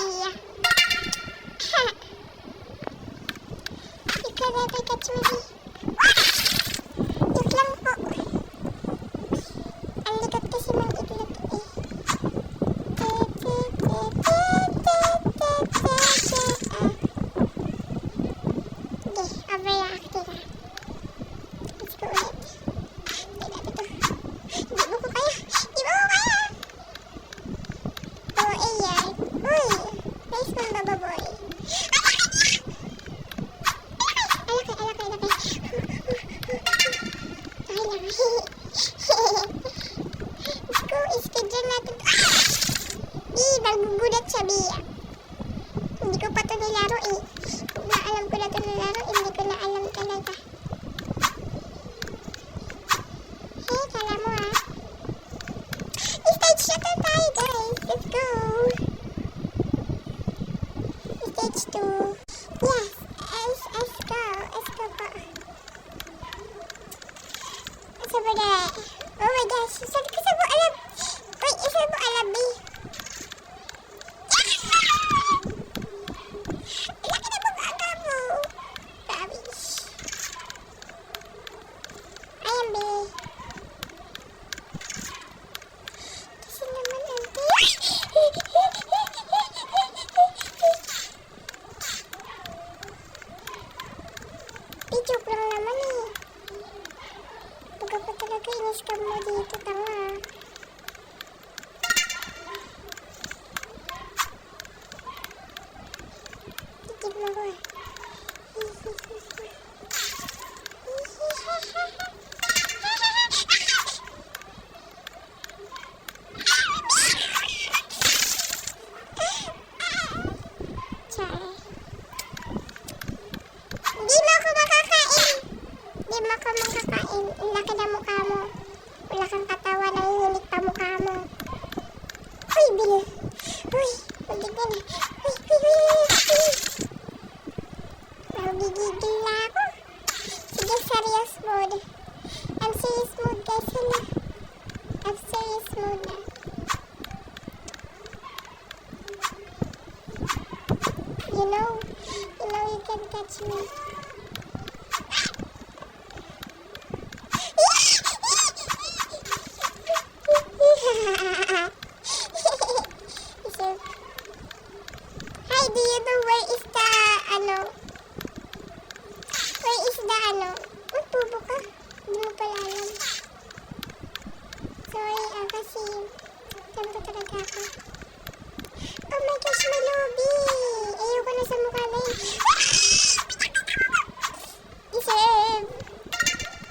Bia. You can never catch me. Joke lang po. Ang likat kasi ng itlog eh. Overreacting ah. Let's go ulit. Hindi mo ko kaya. Hindi mo ko kaya. Oh, ayan. Uy. Nice one, baba boy. Alakay. Ay lang. Let's go. Schedule natin. Nagbubulat siya, Bia. Hindi ko pa ito nilaro eh. Kung naalam ko na ito nilaro, hindi ko na alam talaga. Hey, kala mo ah. Stage na tayo, guys. Let's go. Stage 2. Yes. Let's go. Let's go po. Sabi na. Oh my gosh. Sabi ko sa mo alam. Wait, isa mo alam, Bia. Joke lang naman eh. Huwag pa talaga in-scam mo dito, tanga. Titip mo ko eh. Ang laki na mukha mo. Wala kang katawa, nahihilig pa mukha mo. Uy, Bill. Uy, malig na na. Uy. Magigigil na ako. Sige, serious mode. I'm serious mode, guys. Hala. I'm serious mode na. You know you can catch me. Hi, do you know where is the Uy, tubo ka. Hindi mo pala alam. Sorry, kasi ganito talaga ako. Oh my gosh, may lobby. Ayoko na sa mukha na yun. Isip.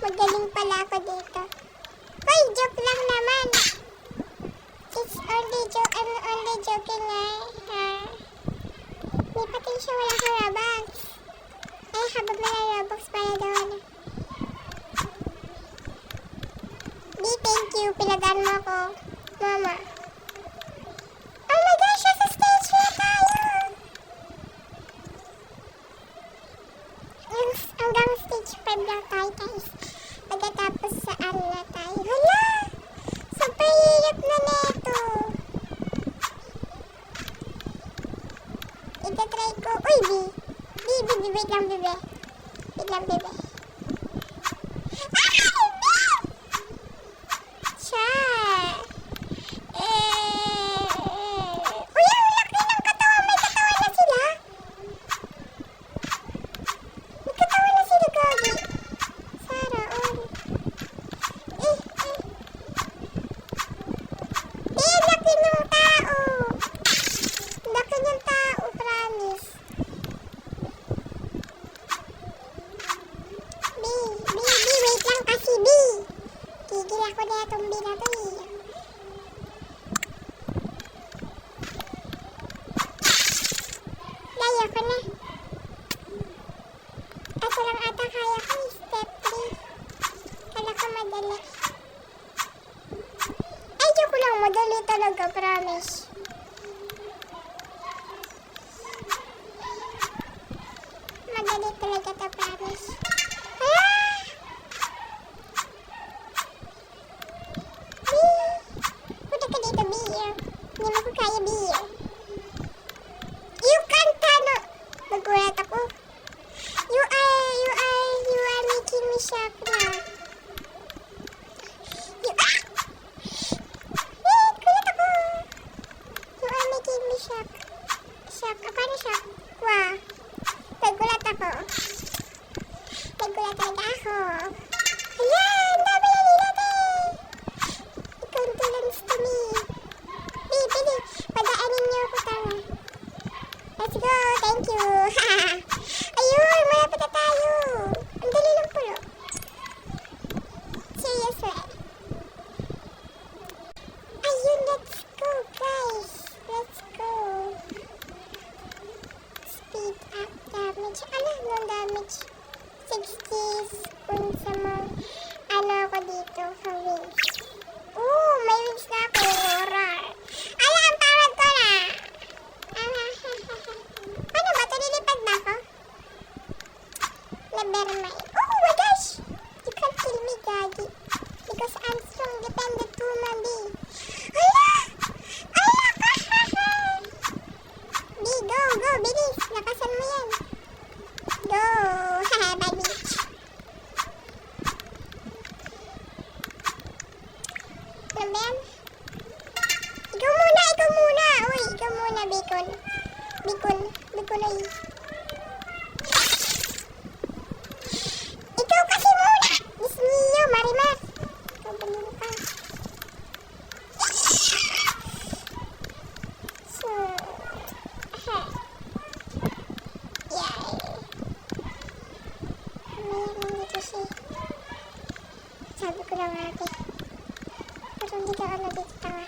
Magaling pala ako dito. Uy, joke lang naman. It's only joke. I'm only joking ha. May pati siya wala ka Robux. Ay, habang wala Robux para doon. Di, thank you. Pinagaan mo ako. Mama. Oh my gosh, sa stage na tayo. Hanggang stage 5 lang tayo, guys. Pagkatapos sa na tayo. Hala! Super hirap na neto. Itatry ko. Uy, wait lang, bebe. Siya. Uy, ang laki ng katawan. May katawan na sila. Gagi. Sara, all. Laki ng tao. Laki ng tao, promise. shock. Paano shock? Wow. Nagulat ako. Nagulat talaga ako. Ayan! Dami na nila, te! Condolence to me. Bili. Padaanin niyo ako, tama. Let's go. Thank you. Ayun! Malapit na tayo. Ang dali lang po. Seriously. Ayun, let's go, guys. Let's go. Speed up damage. Ano yung damage? 60s. Kung sa mga ano ako dito sa wings. May wings na ako. Roar. Ala, ang tawag ko na. Ano ba? Tulilipad na ako? Nevermind. Oh my gosh! You can't kill me, Gagi. Because I'm strong, dependent woman, B. Ala! B, go! Bilis! Lakasan mo yan. Go! Haha, bad bitch. Ano ba yan? Ikaw muna! Uy, ikaw muna, Bacon. Baconoy. Ikaw kasi muna! Disney, Marimar. Kabalin ka. So, yay. Mayroon dito siya. Sabi ko na nga, pero hindi ka ano dito tanga.